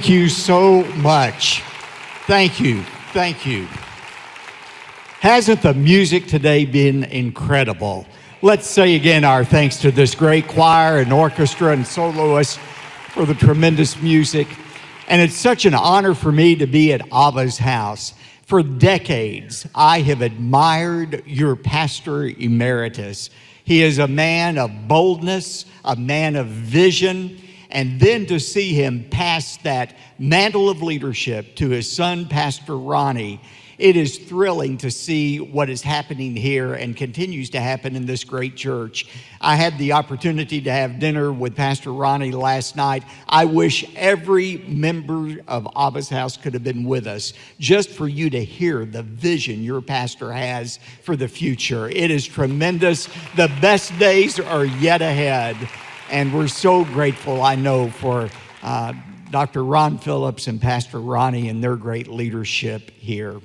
Thank you so much. Thank you. Thank you. Hasn't the music today been incredible? Let's say again our thanks to this great choir and orchestra and soloists for the tremendous music. And it's such an honor for me to be at Abba's house. For decades, I have admired your pastor emeritus. He is a man of boldness, a man of vision, and then to see him pass that mantle of leadership to his son, Pastor Ronnie, it is thrilling to see what is happening here and continues to happen in this great church. I had the opportunity to have dinner with Pastor Ronnie last night. I wish every member of Abba's house could have been with us just for you to hear the vision your pastor has for the future. It is tremendous. The best days are yet ahead. And we're so grateful, I know, for Dr. Ron Phillips and Pastor Ronnie and their great leadership here.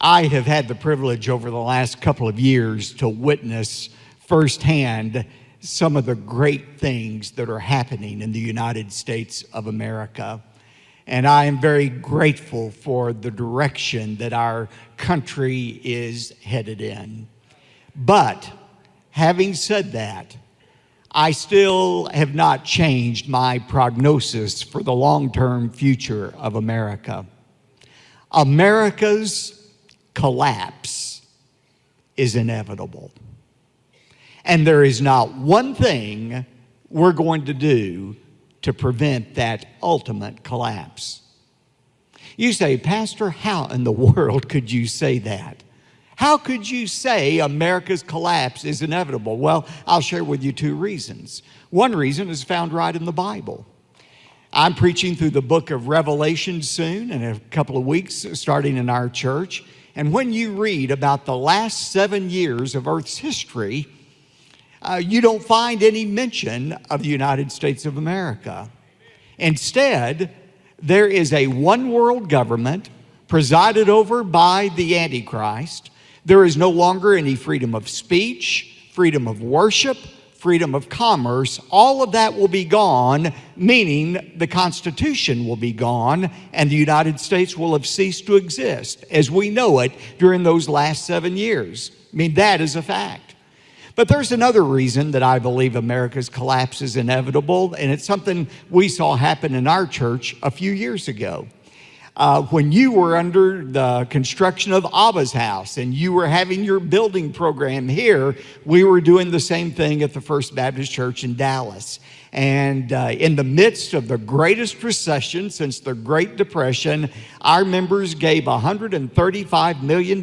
I have had the privilege over the last couple of years to witness firsthand some of the great things that are happening in the United States of America. And I am very grateful for the direction that our country is headed in. But having said that, I still have not changed my prognosis for the long-term future of America. America's collapse is inevitable. And there is not one thing we're going to do to prevent that ultimate collapse. You say, Pastor, how in the world could you say that? How could you say America's collapse is inevitable? Well, I'll share with you two reasons. One reason is found right in the Bible. I'm preaching through the book of Revelation soon, in a couple of weeks, starting in our church. And when you read about the last 7 years of Earth's history, you don't find any mention of the United States of America. Instead, there is a one-world government presided over by the Antichrist. There is no longer any freedom of speech, freedom of worship, freedom of commerce. All of that will be gone, meaning the Constitution will be gone, and the United States will have ceased to exist as we know it during those last 7 years. I mean, that is a fact. But there's another reason that I believe America's collapse is inevitable, and it's something we saw happen in our church a few years ago. When you were under the construction of Abba's house and you were having your building program here, we were doing the same thing at the First Baptist Church in Dallas. And in the midst of the greatest recession since the Great Depression, our members gave $135 million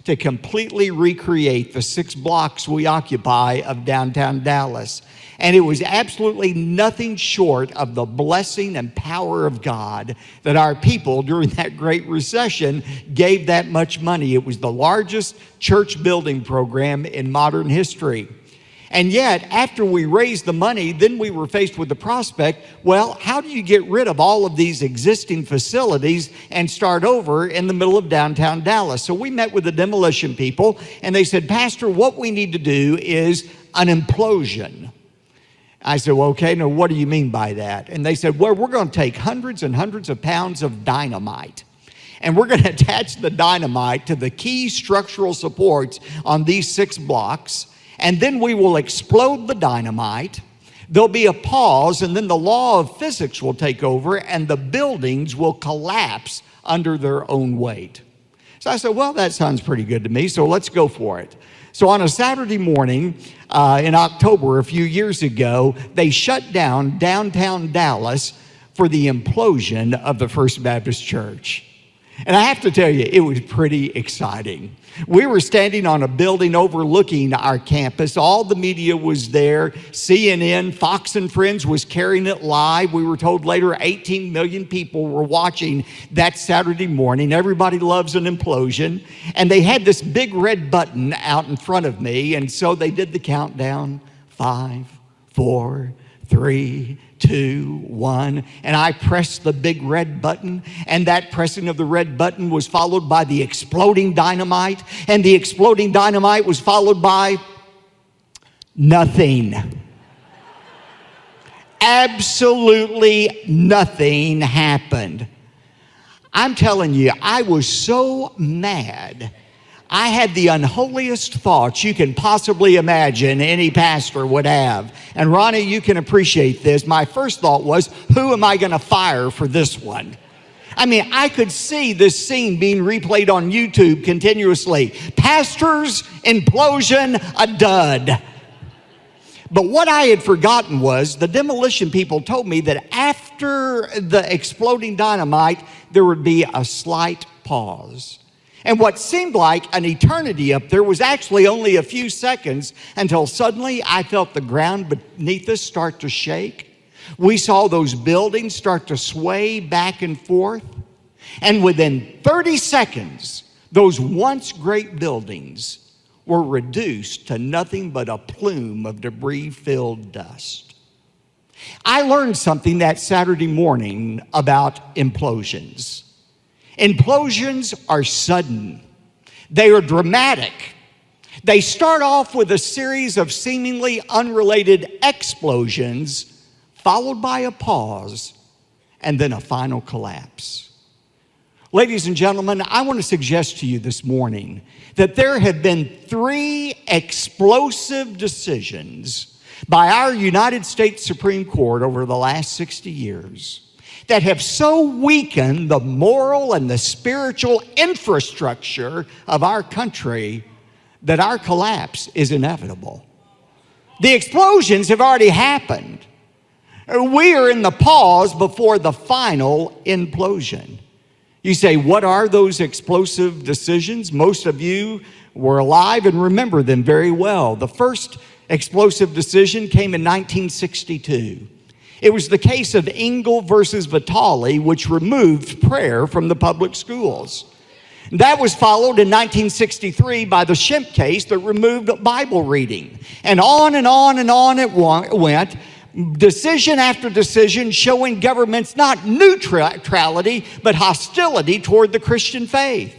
to completely recreate the 6 blocks we occupy of downtown Dallas. And it was absolutely nothing short of the blessing and power of God that our people during that Great Recession gave that much money. It was the largest church building program in modern history. And yet, after we raised the money, then we were faced with the prospect, well, how do you get rid of all of these existing facilities and start over in the middle of downtown Dallas? So we met with the demolition people, and they said, Pastor, what we need to do is an implosion. I said, well, okay, now what do you mean by that? And they said, well, we're going to take hundreds and hundreds of pounds of dynamite, and we're going to attach the dynamite to the key structural supports on these 6 blocks, and then we will explode the dynamite. There'll be a pause, and then the law of physics will take over, and the buildings will collapse under their own weight. So I said, well, that sounds pretty good to me, so let's go for it. So on a Saturday morning in October a few years ago, they shut down downtown Dallas for the implosion of the First Baptist Church. And I have to tell you, it was pretty exciting. We were standing on a building overlooking our campus. All the media was there. CNN, Fox and Friends was carrying it live. We were told later 18 million people were watching that Saturday morning. Everybody loves an implosion. And they had this big red button out in front of me. And so they did the countdown, 5, 4, 3, 2, 1, and I pressed the big red button, and that pressing of the red button was followed by the exploding dynamite, and the exploding dynamite was followed by nothing. Absolutely nothing happened. I'm telling you, I was so mad. I had the unholiest thoughts you can possibly imagine any pastor would have. And Ronnie, you can appreciate this. My first thought was, who am I going to fire for this one? I mean, I could see this scene being replayed on YouTube continuously. Pastor's implosion, a dud. But what I had forgotten was the demolition people told me that after the exploding dynamite, there would be a slight pause. And what seemed like an eternity up there was actually only a few seconds until suddenly I felt the ground beneath us start to shake. We saw those buildings start to sway back and forth. And within 30 seconds, those once great buildings were reduced to nothing but a plume of debris-filled dust. I learned something that Saturday morning about implosions. Implosions are sudden. They are dramatic. They start off with a series of seemingly unrelated explosions, followed by a pause, and then a final collapse. Ladies and gentlemen, I want to suggest to you this morning that there have been 3 explosive decisions by our United States Supreme Court over the last 60 years that have so weakened the moral and the spiritual infrastructure of our country that our collapse is inevitable. The explosions have already happened. We are in the pause before the final implosion. You say, what are those explosive decisions? Most of you were alive and remember them very well. The first explosive decision came in 1962. It was the case of Engel versus Vitale, which removed prayer from the public schools. That was followed in 1963 by the Shemp case that removed Bible reading. And on and on and on it went. Decision after decision showing governments not neutrality, but hostility toward the Christian faith.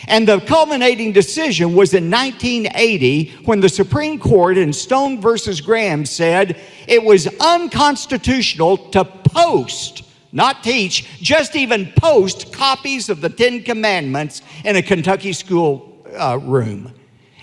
And the culminating decision was in 1980 when the Supreme Court in Stone versus Graham said it was unconstitutional to post, not teach, just even post copies of the 10 Commandments in a Kentucky school room.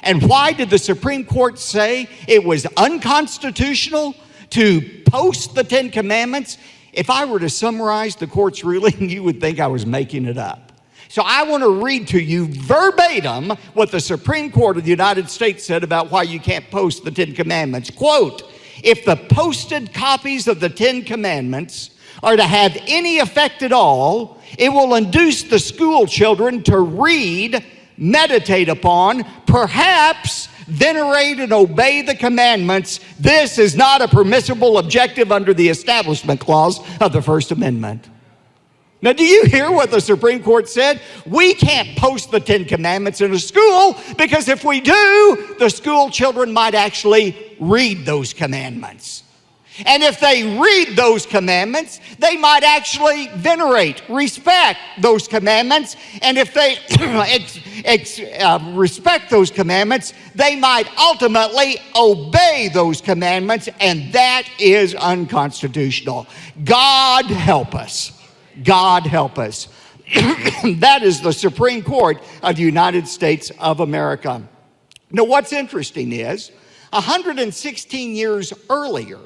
And why did the Supreme Court say it was unconstitutional to post the 10 Commandments? If I were to summarize the court's ruling, you would think I was making it up. So I want to read to you verbatim what the Supreme Court of the United States said about why you can't post the 10 Commandments. Quote, if the posted copies of the 10 Commandments are to have any effect at all, it will induce the school children to read, meditate upon, perhaps venerate and obey the commandments. This is not a permissible objective under the Establishment Clause of the First Amendment. Now, do you hear what the Supreme Court said? We can't post the 10 Commandments in a school because if we do, the school children might actually read those commandments. And if they read those commandments, they might actually venerate, respect those commandments. And if they respect those commandments, they might ultimately obey those commandments, and that is unconstitutional. God help us. God help us. That is the Supreme Court of the United States of America. Now, what's interesting is 116 years earlier,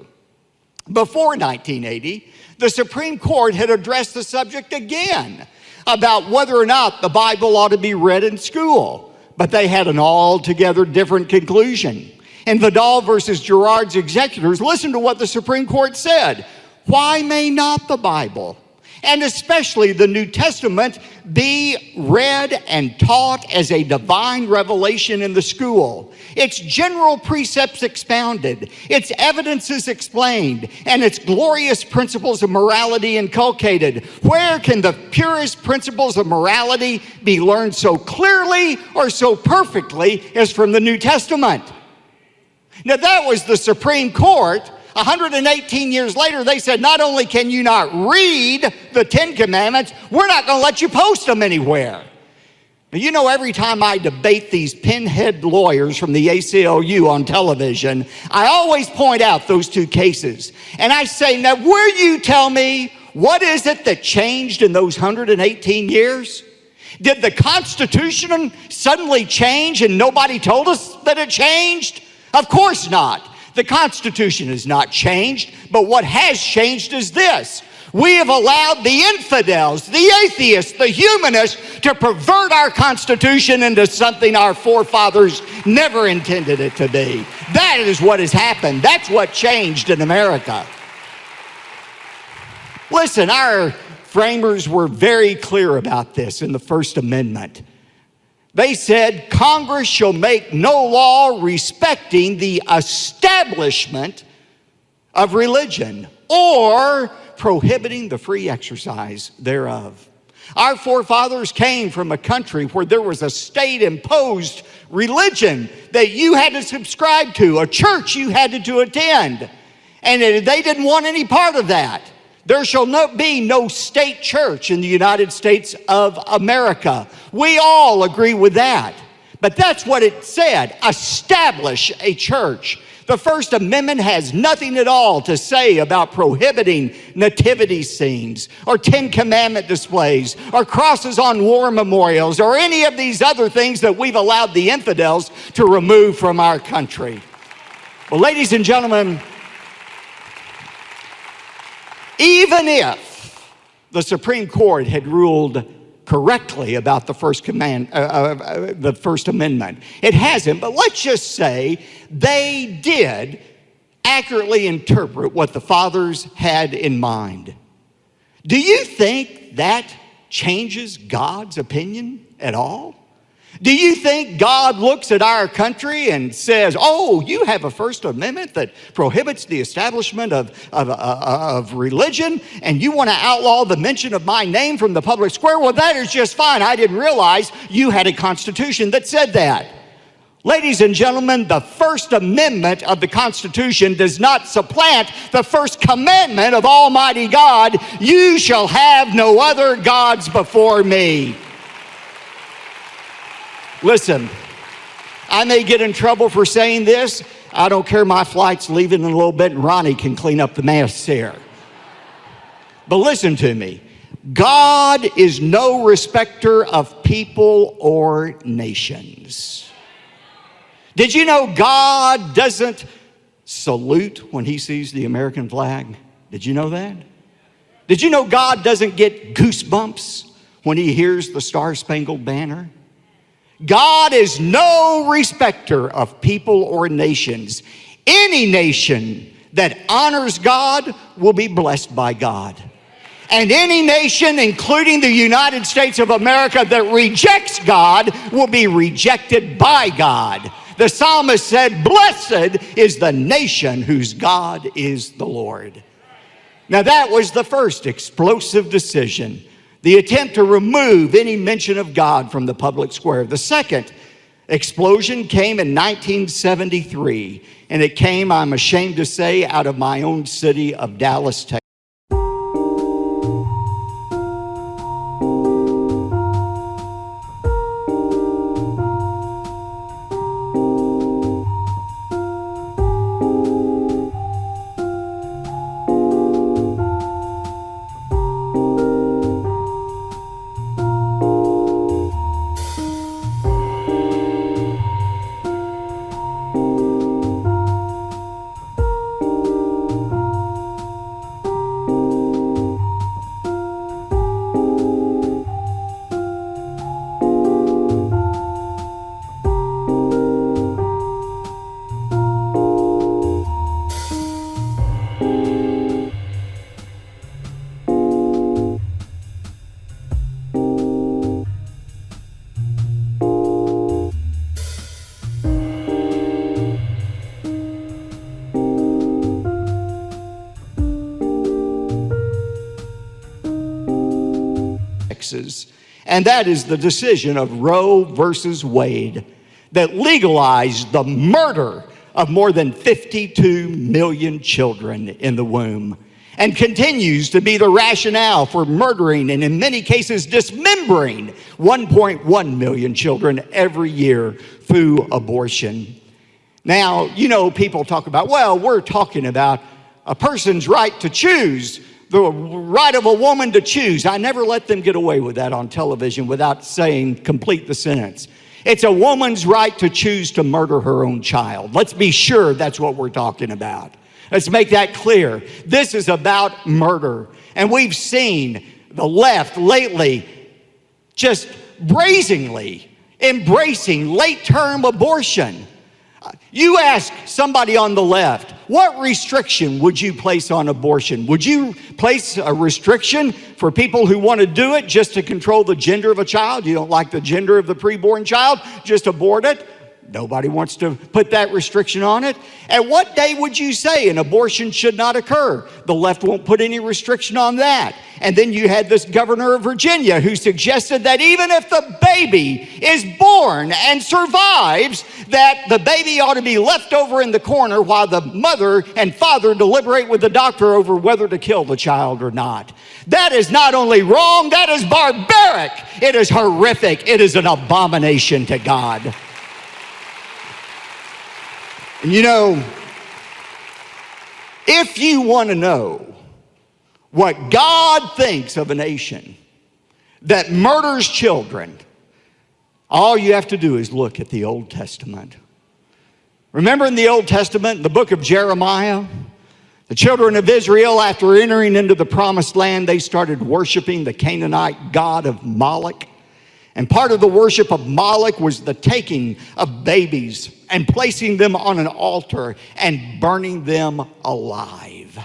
before 1980, the Supreme Court had addressed the subject again about whether or not the Bible ought to be read in school, but they had an altogether different conclusion. In Vidal versus Girard's Executors, listen to what the Supreme Court said. Why may not the Bible, and especially the New Testament, be read and taught as a divine revelation in the school? Its general precepts expounded, its evidences explained, and its glorious principles of morality inculcated. Where can the purest principles of morality be learned so clearly or so perfectly as from the New Testament? Now, that was the Supreme Court. 118 years later, they said, not only can you not read the 10 Commandments, we're not going to let you post them anywhere. You know, every time I debate these pinhead lawyers from the ACLU on television, I always point out those two cases. And I say, now, will you tell me what is it that changed in those 118 years? Did the Constitution suddenly change and nobody told us that it changed? Of course not. The Constitution has not changed, but what has changed is this. We have allowed the infidels, the atheists, the humanists to pervert our Constitution into something our forefathers never intended it to be. That is what has happened. That's what changed in America. Listen, our framers were very clear about this in the First Amendment. They said, Congress shall make no law respecting the establishment of religion or prohibiting the free exercise thereof. Our forefathers came from a country where there was a state-imposed religion that you had to subscribe to, a church you had to attend, and they didn't want any part of that. There shall be no state church in the United States of America. We all agree with that. But that's what it said, establish a church. The First Amendment has nothing at all to say about prohibiting nativity scenes or Ten Commandment displays or crosses on war memorials or any of these other things that we've allowed the infidels to remove from our country. Well, ladies and gentlemen, even if the Supreme Court had ruled correctly about the First Amendment, it hasn't, but let's just say they did accurately interpret what the fathers had in mind. Do you think that changes God's opinion at all? Do you think God looks at our country and says, oh, you have a First Amendment that prohibits the establishment of religion, and you want to outlaw the mention of my name from the public square? Well, that is just fine. I didn't realize you had a constitution that said that. Ladies and gentlemen, the First Amendment of the Constitution does not supplant the first commandment of Almighty God, you shall have no other gods before me. Listen, I may get in trouble for saying this. I don't care, my flight's leaving in a little bit and Ronnie can clean up the mess here. But listen to me. God is no respecter of people or nations. Did you know God doesn't salute when he sees the American flag? Did you know that? Did you know God doesn't get goosebumps when he hears the Star-Spangled Banner? God is no respecter of people or nations. Any nation that honors God will be blessed by God. And any nation, including the United States of America, that rejects God will be rejected by God. The psalmist said, blessed is the nation whose God is the Lord. Now that was the first explosive decision, the attempt to remove any mention of God from the public square. The second explosion came in 1973, and it came, I'm ashamed to say, out of my own city of Dallas, Texas. And that is the decision of Roe versus Wade that legalized the murder of more than 52 million children in the womb. and continues to be the rationale for murdering and in many cases dismembering 1.1 million children every year through abortion. Now, people talk about, well, we're talking about a person's right to choose, the right of a woman to choose. I never let them get away with that on television without saying, complete the sentence. It's a woman's right to choose to murder her own child. Let's be sure that's what we're talking about. Let's make that clear. This is about murder. And we've seen the left lately just brazenly embracing late-term abortion. You ask somebody on the left, what restriction would you place on abortion? Would you place a restriction for people who want to do it just to control the gender of a child? You don't like the gender of the preborn child? Just abort it? Nobody wants to put that restriction on it. At what day would you say an abortion should not occur? The left won't put any restriction on that. And then you had this governor of Virginia who suggested that even if the baby is born and survives, that the baby ought to be left over in the corner while the mother and father deliberate with the doctor over whether to kill the child or not. That is not only wrong, that is barbaric. It is horrific. It is an abomination to God. And if you want to know what God thinks of a nation that murders children, all you have to do is look at the Old Testament. Remember in the Old Testament, the book of Jeremiah, the children of Israel, after entering into the promised land, they started worshiping the Canaanite god of Moloch. And part of the worship of Moloch was the taking of babies and placing them on an altar and burning them alive.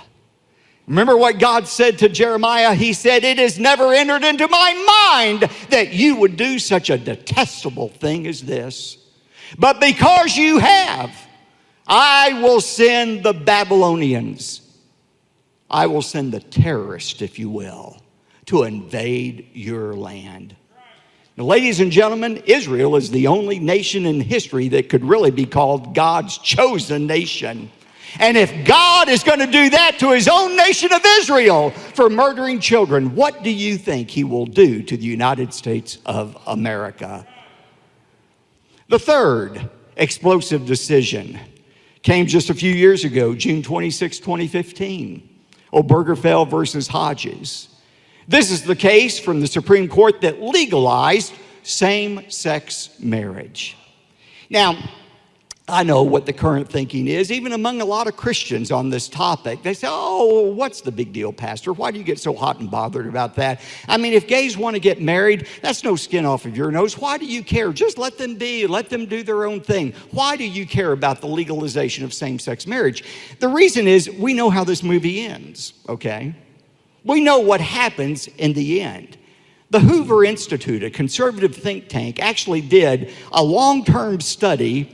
Remember what God said to Jeremiah? He said, "It has never entered into my mind that you would do such a detestable thing as this. But because you have, I will send the Babylonians. I will send the terrorists, if you will, to invade your land." Now, ladies and gentlemen, Israel is the only nation in history that could really be called God's chosen nation. And if God is going to do that to his own nation of Israel for murdering children, what do you think he will do to the United States of America? The third explosive decision came just a few years ago, June 26, 2015. Obergefell versus Hodges. This is the case from the Supreme Court that legalized same-sex marriage. Now, I know what the current thinking is, even among a lot of Christians on this topic. They say, oh, what's the big deal, Pastor? Why do you get so hot and bothered about that? I mean, if gays want to get married, that's no skin off of your nose. Why do you care? Just let them be. Let them do their own thing. Why do you care about the legalization of same-sex marriage? The reason is we know how this movie ends, okay? We know what happens in the end. The Hoover Institute, a conservative think tank, actually did a long-term study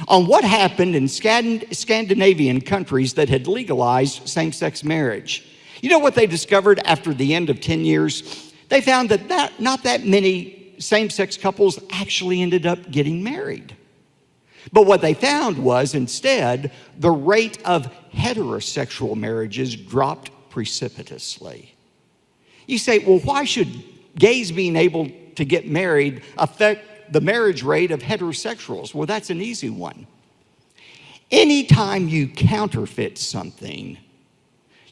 on what happened in Scandinavian countries that had legalized same-sex marriage. You know what they discovered after the end of 10 years? They found that not that many same-sex couples actually ended up getting married. But what they found was instead the rate of heterosexual marriages dropped precipitously. You say, well, why should gays being able to get married affect the marriage rate of heterosexuals? Well, that's an easy one. Anytime you counterfeit something,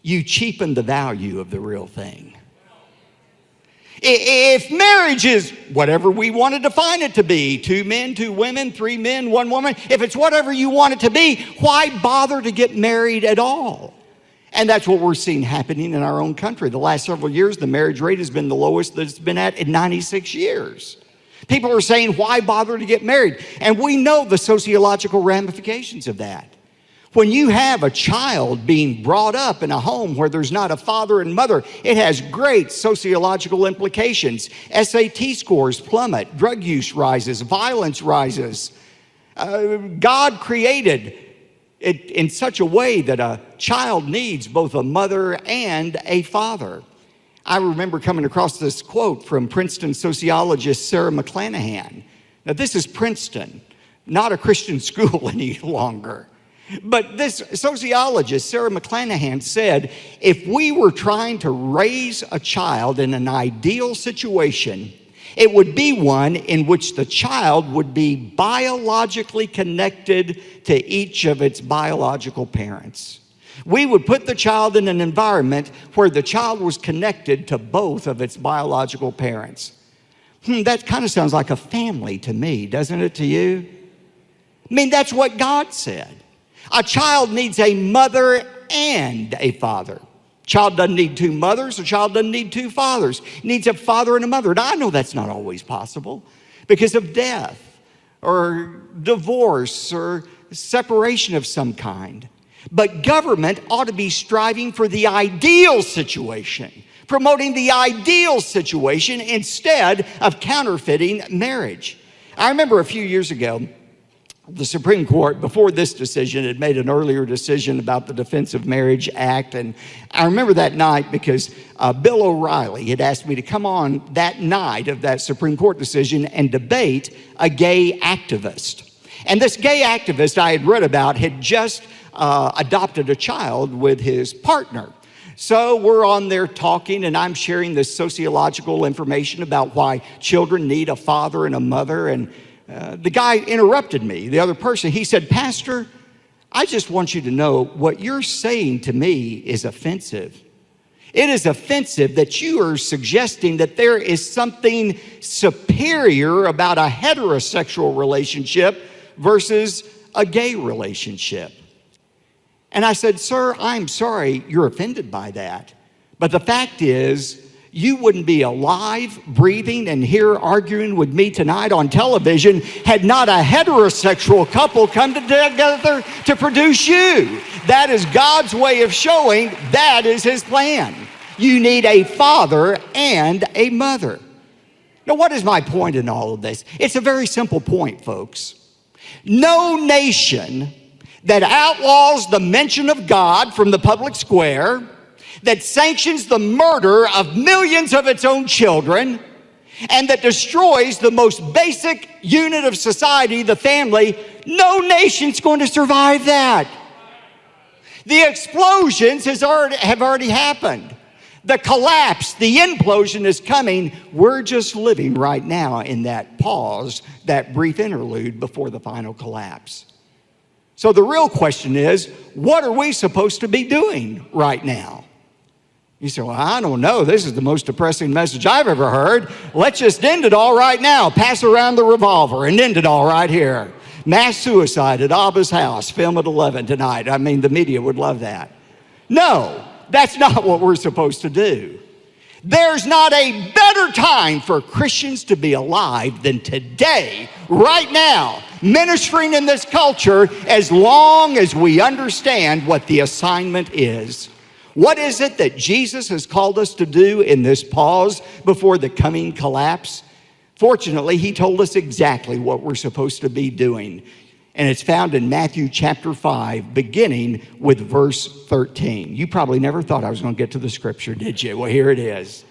you cheapen the value of the real thing. If marriage is whatever we want to define it to be, 2 men, 2 women, 3 men, 1 woman, if it's whatever you want it to be, why bother to get married at all? And that's what we're seeing happening in our own country. The last several years, the marriage rate has been the lowest that it's been at in 96 years. People are saying, why bother to get married? And we know the sociological ramifications of that. When you have a child being brought up in a home where there's not a father and mother, it has great sociological implications. SAT scores plummet, drug use rises, violence rises. God created it in such a way that a child needs both a mother and a father. I remember coming across this quote from Princeton sociologist Sarah McClanahan. Now, this is Princeton, not a Christian school any longer. But this sociologist, Sarah McClanahan, said, if we were trying to raise a child in an ideal situation, it would be one in which the child would be biologically connected to each of its biological parents. We would put the child in an environment where the child was connected to both of its biological parents. That kind of sounds like a family to me, doesn't it to you? I mean, that's what God said. A child needs a mother and a father. A child doesn't need two mothers. A child doesn't need two fathers. He needs a father and a mother. Now, I know that's not always possible because of death or divorce or separation of some kind. But government ought to be striving for the ideal situation, promoting the ideal situation instead of counterfeiting marriage. I remember a few years ago, the Supreme Court, before this decision, had made an earlier decision about the Defense of Marriage Act. And I remember that night because Bill O'Reilly had asked me to come on that night of that Supreme Court decision and debate a gay activist. And this gay activist I had read about had just adopted a child with his partner. So we're on there talking, and I'm sharing this sociological information about why children need a father and a mother. And the guy interrupted me, the other person. He said, "Pastor, I just want you to know what you're saying to me is offensive. It is offensive that you are suggesting that there is something superior about a heterosexual relationship versus a gay relationship." And I said, "Sir, I'm sorry you're offended by that. But the fact is, you wouldn't be alive, breathing, and here arguing with me tonight on television had not a heterosexual couple come together to produce you. That is God's way of showing that is His plan. You need a father and a mother." Now, what is my point in all of this? It's a very simple point, folks. No nation that outlaws the mention of God from the public square, that sanctions the murder of millions of its own children, and that destroys the most basic unit of society, the family, no nation's going to survive that. The explosions have already happened. The collapse, the implosion is coming. We're just living right now in that pause, that brief interlude before the final collapse. So the real question is, what are we supposed to be doing right now? You say, "Well, I don't know. This is the most depressing message I've ever heard. Let's just end it all right now. Pass around the revolver and end it all right here. Mass suicide at Abba's house. Film at 11 tonight." I mean, the media would love that. No, that's not what we're supposed to do. There's not a better time for Christians to be alive than today, right now, ministering in this culture, as long as we understand what the assignment is. What is it that Jesus has called us to do in this pause before the coming collapse? Fortunately, He told us exactly what we're supposed to be doing. And it's found in Matthew chapter 5, beginning with verse 13. You probably never thought I was going to get to the scripture, did you? Well, here it is.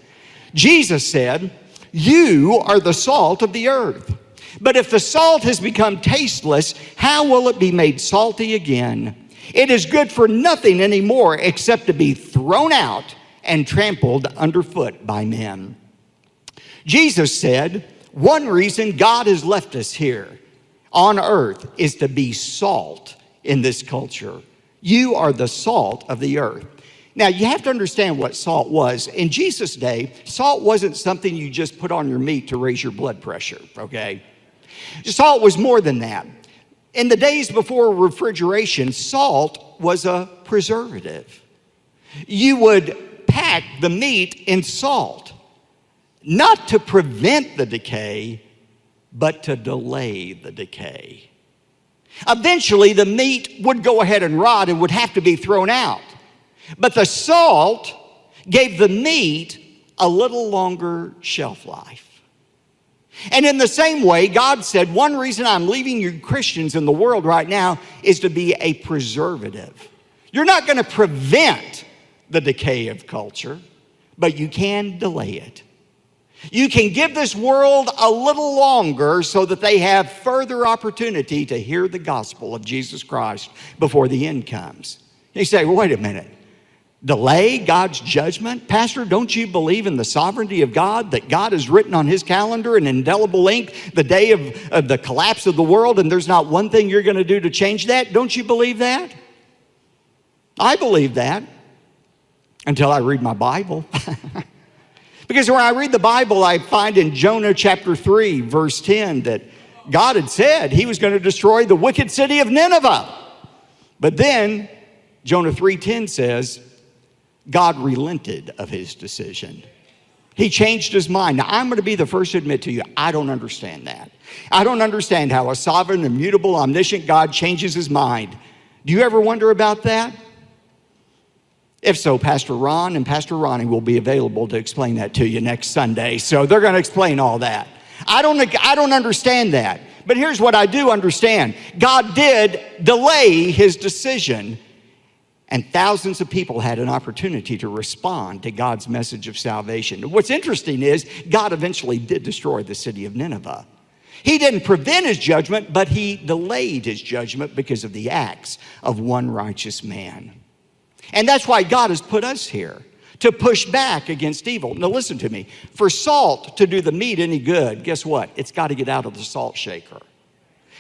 Jesus said, "You are the salt of the earth. But if the salt has become tasteless, how will it be made salty again? It is good for nothing anymore except to be thrown out and trampled underfoot by men." Jesus said, one reason God has left us here on earth is to be salt in this culture. You are the salt of the earth. Now, you have to understand what salt was. In Jesus' day, salt wasn't something you just put on your meat to raise your blood pressure, okay? Salt was more than that. In the days before refrigeration, salt was a preservative. You would pack the meat in salt, not to prevent the decay, but to delay the decay. Eventually, the meat would go ahead and rot and would have to be thrown out. But the salt gave the meat a little longer shelf life. And in the same way, God said, one reason I'm leaving you Christians in the world right now is to be a preservative. You're not going to prevent the decay of culture, but you can delay it. You can give this world a little longer so that they have further opportunity to hear the gospel of Jesus Christ before the end comes. You say, well, wait a minute. Delay God's judgment? Pastor, don't you believe in the sovereignty of God, that God has written on his calendar in indelible ink the day of the collapse of the world, and there's not one thing you're going to do to change that? Don't you believe that? I believe that until I read my Bible. Because when I read the Bible, I find in Jonah chapter 3, verse 10, that God had said he was going to destroy the wicked city of Nineveh. But then Jonah 3:10 says, God relented of his decision. He changed his mind. Now, I'm going to be the first to admit to you, I don't understand that. I don't understand how a sovereign, immutable, omniscient God changes his mind. Do you ever wonder about that? If so, Pastor Ron and Pastor Ronnie will be available to explain that to you next Sunday. So they're going to explain all that. I don't understand that. But here's what I do understand. God did delay his decision, and thousands of people had an opportunity to respond to God's message of salvation. What's interesting is God eventually did destroy the city of Nineveh. He didn't prevent his judgment, but he delayed his judgment because of the acts of one righteous man. And that's why God has put us here, to push back against evil. Now listen to me. For salt to do the meat any good, guess what? It's got to get out of the salt shaker.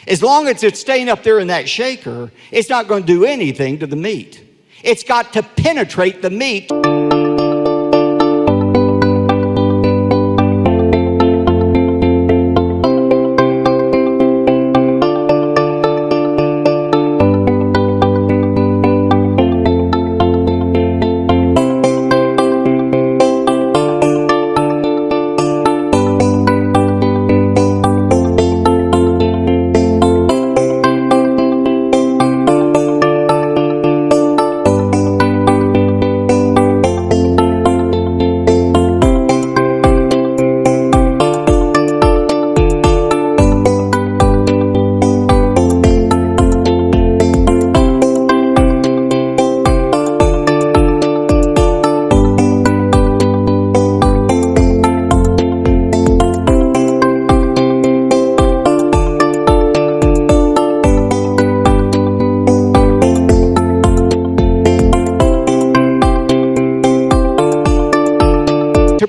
As long as it's staying up there in that shaker, it's not going to do anything to the meat. It's got to penetrate the meat.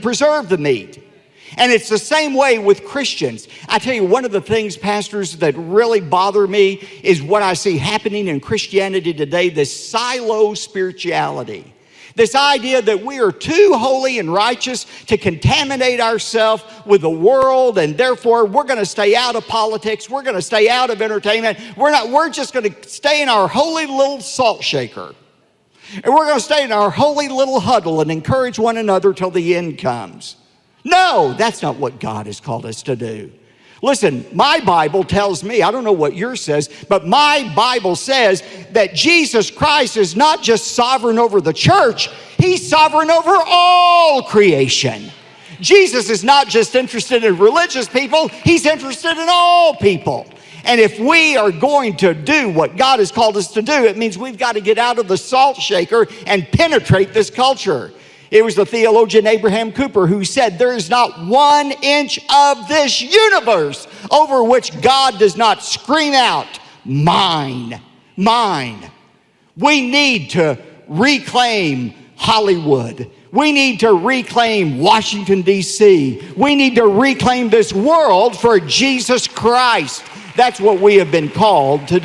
Preserve the meat. And it's the same way with Christians. I tell you, one of the things, pastors, that really bother me is what I see happening in Christianity today, this silo spirituality. This idea that we are too holy and righteous to contaminate ourselves with the world, and therefore we're going to stay out of politics, we're going to stay out of entertainment, we're just going to stay in our holy little salt shaker. And we're going to stay in our holy little huddle and encourage one another till the end comes. No, that's not what God has called us to do. Listen, my Bible tells me, I don't know what yours says, but my Bible says that Jesus Christ is not just sovereign over the church, he's sovereign over all creation. Jesus is not just interested in religious people, he's interested in all people. And if we are going to do what God has called us to do, it means we've got to get out of the salt shaker and penetrate this culture. It was the theologian Abraham Cooper who said, there is not 1 inch of this universe over which God does not scream out, mine, mine. We need to reclaim Hollywood. We need to reclaim Washington, D.C. We need to reclaim this world for Jesus Christ. That's what we have been called to do.